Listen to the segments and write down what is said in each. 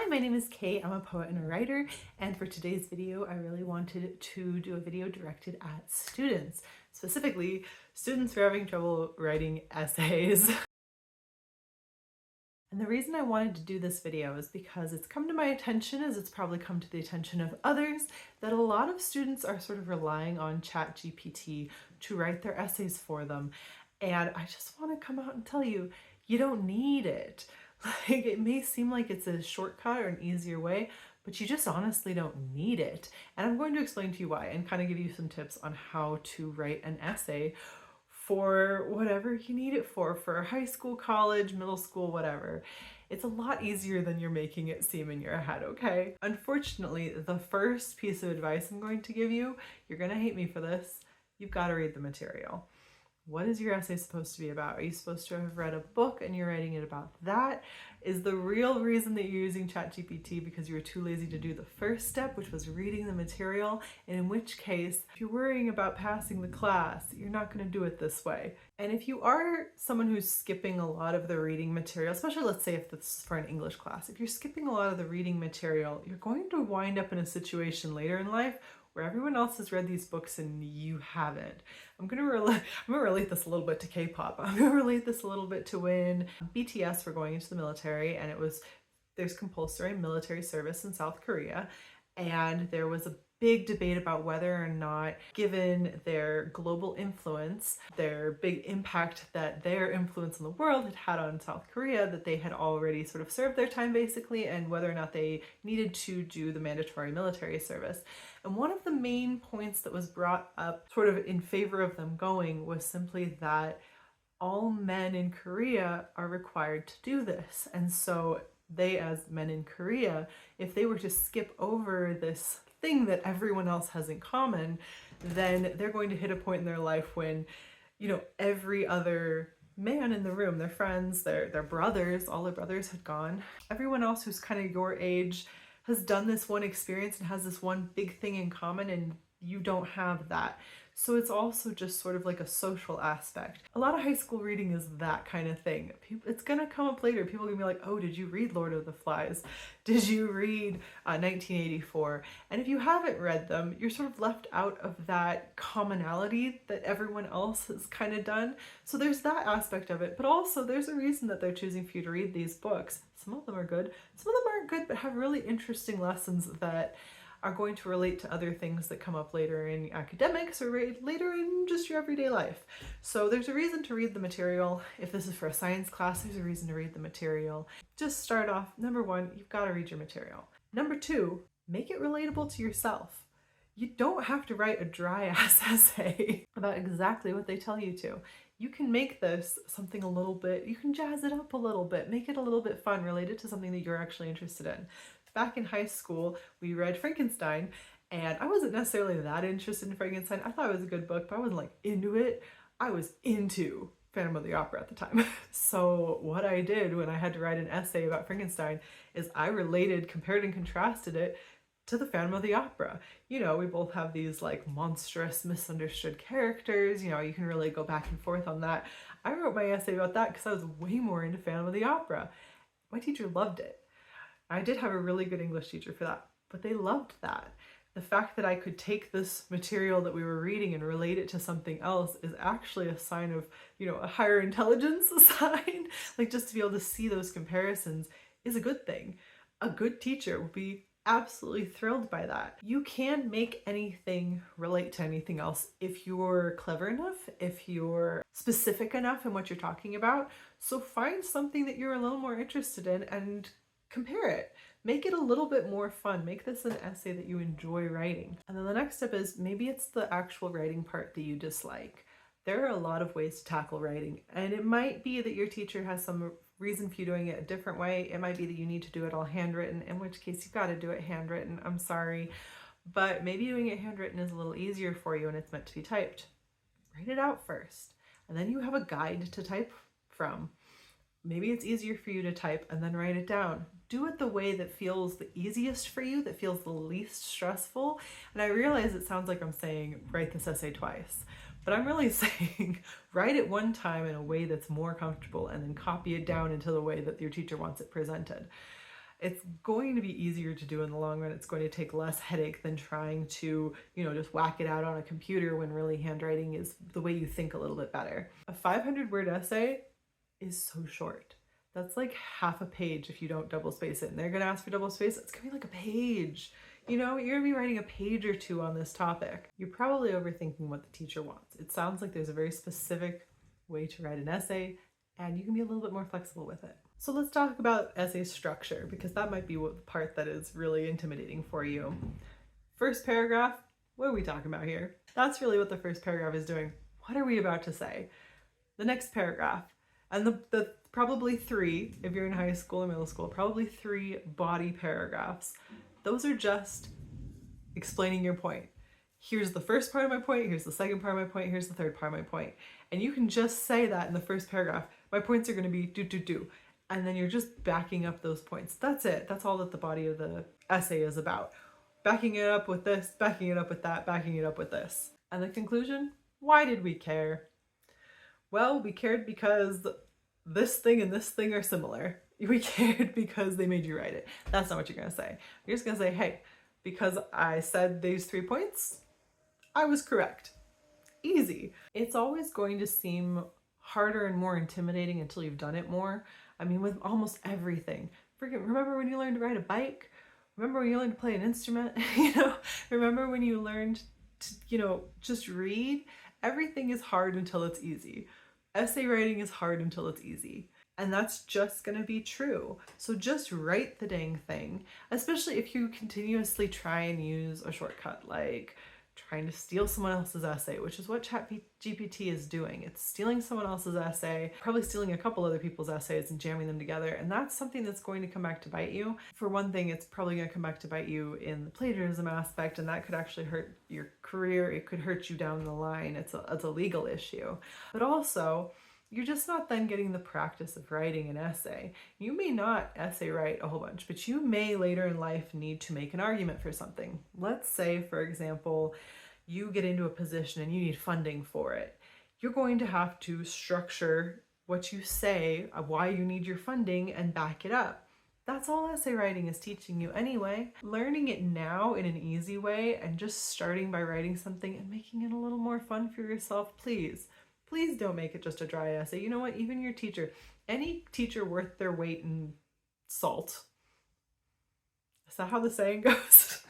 Hi, my name is Kay. I'm a poet and a writer, and for today's video, I really wanted to do a video directed at students, specifically students who are having trouble writing essays. And the reason I wanted to do this video is because it's come to my attention, as it's probably come to the attention of others, that a lot of students are sort of relying on Chat GPT to write their essays for them. And I just want to come out and tell you, you don't need it. Like, it may seem like it's a shortcut or an easier way, but you just honestly don't need it. And I'm going to explain to you why and kind of give you some tips on how to write an essay for whatever you need it for high school, college, middle school, whatever. It's a lot easier than you're making it seem in your head, okay? Unfortunately, the first piece of advice I'm going to give you, you're gonna hate me for this, you've got to read the material. What is your essay supposed to be about? Are you supposed to have read a book and you're writing it about that? Is the real reason that you're using ChatGPT because you were too lazy to do the first step, which was reading the material? And in which case, if you're worrying about passing the class, you're not going to do it this way. And if you are someone who's skipping a lot of the reading material, especially let's say if this is for an English class, if you're skipping a lot of the reading material, you're going to wind up in a situation later in life where everyone else has read these books and you haven't. I'm gonna relate this a little bit to K-pop. I'm gonna relate this a little bit to when BTS were going into the military, and there's compulsory military service in South Korea, and there was a big debate about whether or not, given their global influence, their big impact that their influence in the world had had on South Korea, that they had already sort of served their time basically, and whether or not they needed to do the mandatory military service. And one of the main points that was brought up sort of in favor of them going was simply that all men in Korea are required to do this. And so they, as men in Korea, if they were to skip over this thing that everyone else has in common, then they're going to hit a point in their life when, you know, every other man in the room, their friends, their brothers, all their brothers had gone. Everyone else who's kind of your age has done this one experience and has this one big thing in common, and you don't have that. So it's also just sort of like a social aspect. A lot of high school reading is that kind of thing. It's gonna come up later. People are gonna be like, oh, did you read Lord of the Flies? Did you read 1984? And if you haven't read them, you're sort of left out of that commonality that everyone else has kind of done. So there's that aspect of it, but also there's a reason that they're choosing for you to read these books. Some of them are good, some of them aren't good, but have really interesting lessons that are going to relate to other things that come up later in academics or later in just your everyday life. So there's a reason to read the material. If this is for a science class, there's a reason to read the material. Just start off, number one, you've got to read your material. Number two, make it relatable to yourself. You don't have to write a dry ass essay about exactly what they tell you to. You can make this something a little bit, you can jazz it up a little bit, make it a little bit fun, related to something that you're actually interested in. Back in high school, we read Frankenstein, and I wasn't necessarily that interested in Frankenstein. I thought it was a good book, but I wasn't like into it. I was into Phantom of the Opera at the time. So what I did when I had to write an essay about Frankenstein is I compared and contrasted it to the Phantom of the Opera. You know, we both have these like monstrous, misunderstood characters. You know, you can really go back and forth on that. I wrote my essay about that because I was way more into Phantom of the Opera. My teacher loved it. I did have a really good English teacher for that, but they loved that. The fact that I could take this material that we were reading and relate it to something else is actually a sign of, you know, a higher intelligence sign. Like, just to be able to see those comparisons is a good thing. A good teacher will be absolutely thrilled by that. You can make anything relate to anything else if you're clever enough, if you're specific enough in what you're talking about. So find something that you're a little more interested in and compare it. Make it a little bit more fun. Make this an essay that you enjoy writing. And then the next step is, maybe it's the actual writing part that you dislike. There are a lot of ways to tackle writing, and it might be that your teacher has some reason for you doing it a different way. It might be that you need to do it all handwritten, in which case you've got to do it handwritten. I'm sorry, but maybe doing it handwritten is a little easier for you and it's meant to be typed. Write it out first, and then you have a guide to type from. Maybe it's easier for you to type and then write it down. Do it the way that feels the easiest for you, that feels the least stressful. And I realize it sounds like I'm saying, write this essay twice, but I'm really saying, write it one time in a way that's more comfortable and then copy it down into the way that your teacher wants it presented. It's going to be easier to do in the long run. It's going to take less headache than trying to, just whack it out on a computer when really handwriting is the way you think a little bit better. A 500-word essay is so short. That's like half a page if you don't double space it. And they're gonna ask for double space. It's gonna be like a page. You're gonna be writing a page or two on this topic. You're probably overthinking what the teacher wants. It sounds like there's a very specific way to write an essay, and you can be a little bit more flexible with it. So let's talk about essay structure, because that might be the part that is really intimidating for you. First paragraph, what are we talking about here? That's really what the first paragraph is doing. What are we about to say? The next paragraph, and the probably three, if you're in high school or middle school, probably 3 body paragraphs. Those are just explaining your point. Here's the first part of my point, here's the second part of my point, here's the third part of my point. And you can just say that in the first paragraph. My points are going to be do. And then you're just backing up those points. That's it. That's all that the body of the essay is about. Backing it up with this, backing it up with that, backing it up with this. And the conclusion? Why did we care? Well, we cared because this thing and this thing are similar. We cared because they made you write it. That's not what you're going to say. You're just going to say, hey, because I said these 3 points, I was correct. Easy. It's always going to seem harder and more intimidating until you've done it more. I mean, with almost everything. Remember when you learned to ride a bike? Remember when you learned to play an instrument? Remember when you learned to, just read? Everything is hard until it's easy. Essay writing is hard until it's easy. And that's just going to be true. So just write the dang thing, especially if you continuously try and use a shortcut, like trying to steal someone else's essay, which is what Chat GPT is doing. It's stealing someone else's essay, probably stealing a couple other people's essays and jamming them together. And that's something that's going to come back to bite you. For one thing, it's probably going to come back to bite you in the plagiarism aspect, and that could actually hurt your career. It could hurt you down the line. It's a legal issue. But also, you're just not then getting the practice of writing an essay. You may not essay write a whole bunch, but you may later in life need to make an argument for something. Let's say, for example, you get into a position and you need funding for it. You're going to have to structure what you say, why you need your funding, and back it up. That's all essay writing is teaching you anyway. Learning it now in an easy way and just starting by writing something and making it a little more fun for yourself, please. Please don't make it just a dry essay. You know what? Even your teacher, any teacher worth their weight in salt. Is that how the saying goes?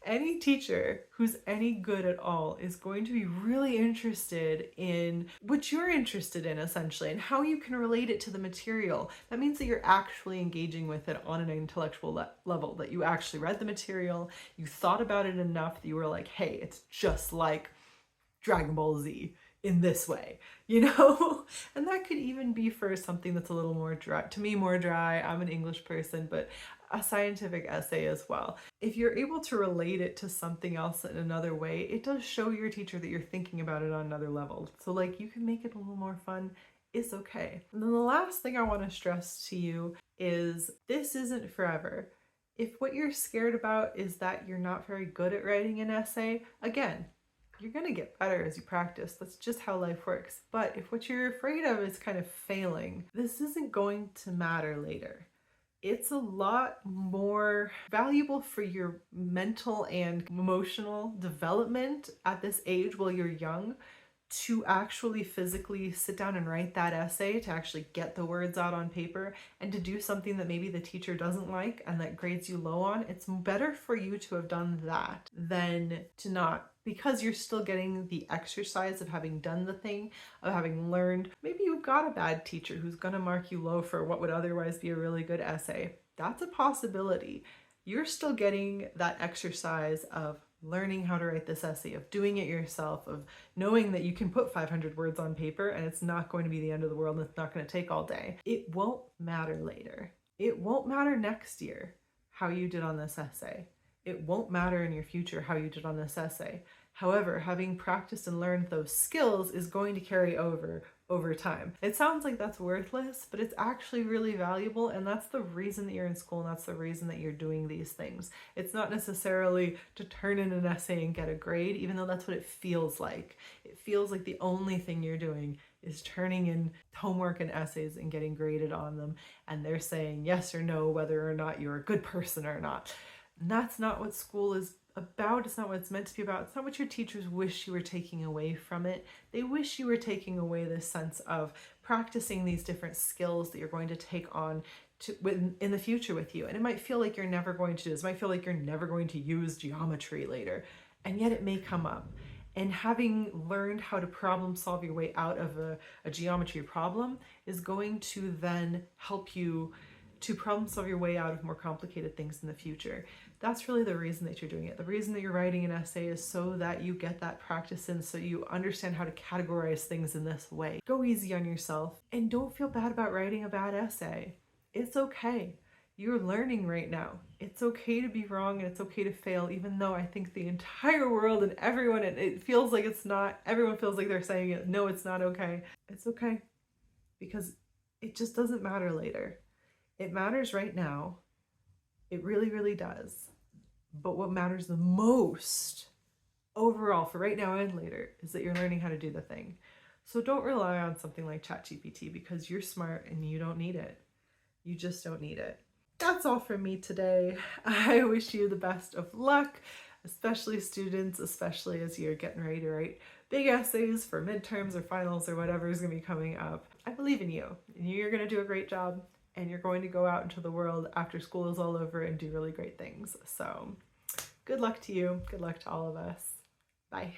Any teacher who's any good at all is going to be really interested in what you're interested in, essentially, and how you can relate it to the material. That means that you're actually engaging with it on an intellectual level, that you actually read the material, you thought about it enough that you were like, hey, it's just like Dragon Ball Z in this way, And that could even be for something that's a little more dry, to me more dry. I'm an English person, but a scientific essay as well. If you're able to relate it to something else in another way, it does show your teacher that you're thinking about it on another level. So you can make it a little more fun. It's okay. And then the last thing I want to stress to you is this isn't forever. If what you're scared about is that you're not very good at writing an essay, again, you're going to get better as you practice. That's just how life works. But if what you're afraid of is kind of failing, this isn't going to matter later. It's a lot more valuable for your mental and emotional development at this age while you're young to actually physically sit down and write that essay, to actually get the words out on paper, and to do something that maybe the teacher doesn't like and that grades you low on. It's better for you to have done that than to not, because you're still getting the exercise of having done the thing, of having learned. Maybe you've got a bad teacher who's going to mark you low for what would otherwise be a really good essay. That's a possibility. You're still getting that exercise of learning how to write this essay, of doing it yourself, of knowing that you can put 500 words on paper and it's not going to be the end of the world and it's not going to take all day. It won't matter later. It won't matter next year how you did on this essay. It won't matter in your future how you did on this essay. However, having practiced and learned those skills is going to carry over time. It sounds like that's worthless, but it's actually really valuable, and that's the reason that you're in school, and that's the reason that you're doing these things. It's not necessarily to turn in an essay and get a grade, even though that's what it feels like. It feels like the only thing you're doing is turning in homework and essays and getting graded on them, and they're saying yes or no whether or not you're a good person or not. And that's not what school is about. It's not what it's meant to be about. It's not what your teachers wish you were taking away from it. They wish you were taking away this sense of practicing these different skills that you're going to take on in the future with you. And it might feel like you're never going to do this. It might feel like you're never going to use geometry later, and yet it may come up. And having learned how to problem solve your way out of a geometry problem is going to then help you to problem solve your way out of more complicated things in the future. That's really the reason that you're doing it. The reason that you're writing an essay is so that you get that practice in, so you understand how to categorize things in this way. Go easy on yourself and don't feel bad about writing a bad essay. It's okay. You're learning right now. It's okay to be wrong and it's okay to fail, even though I think the entire world and everyone, it feels like it's not, everyone feels like they're saying it. No, it's not okay. It's okay, because it just doesn't matter later. It matters right now. It really, really does. But what matters the most overall for right now and later is that you're learning how to do the thing. So don't rely on something like Chat GPT, because you're smart and you don't need it. You just don't need it. That's all from me today. I wish you the best of luck, especially students, especially as you're getting ready to write big essays for midterms or finals or whatever is going to be coming up. I believe in you, and you're going to do a great job, and you're going to go out into the world after school is all over and do really great things. So good luck to you. Good luck to all of us. Bye.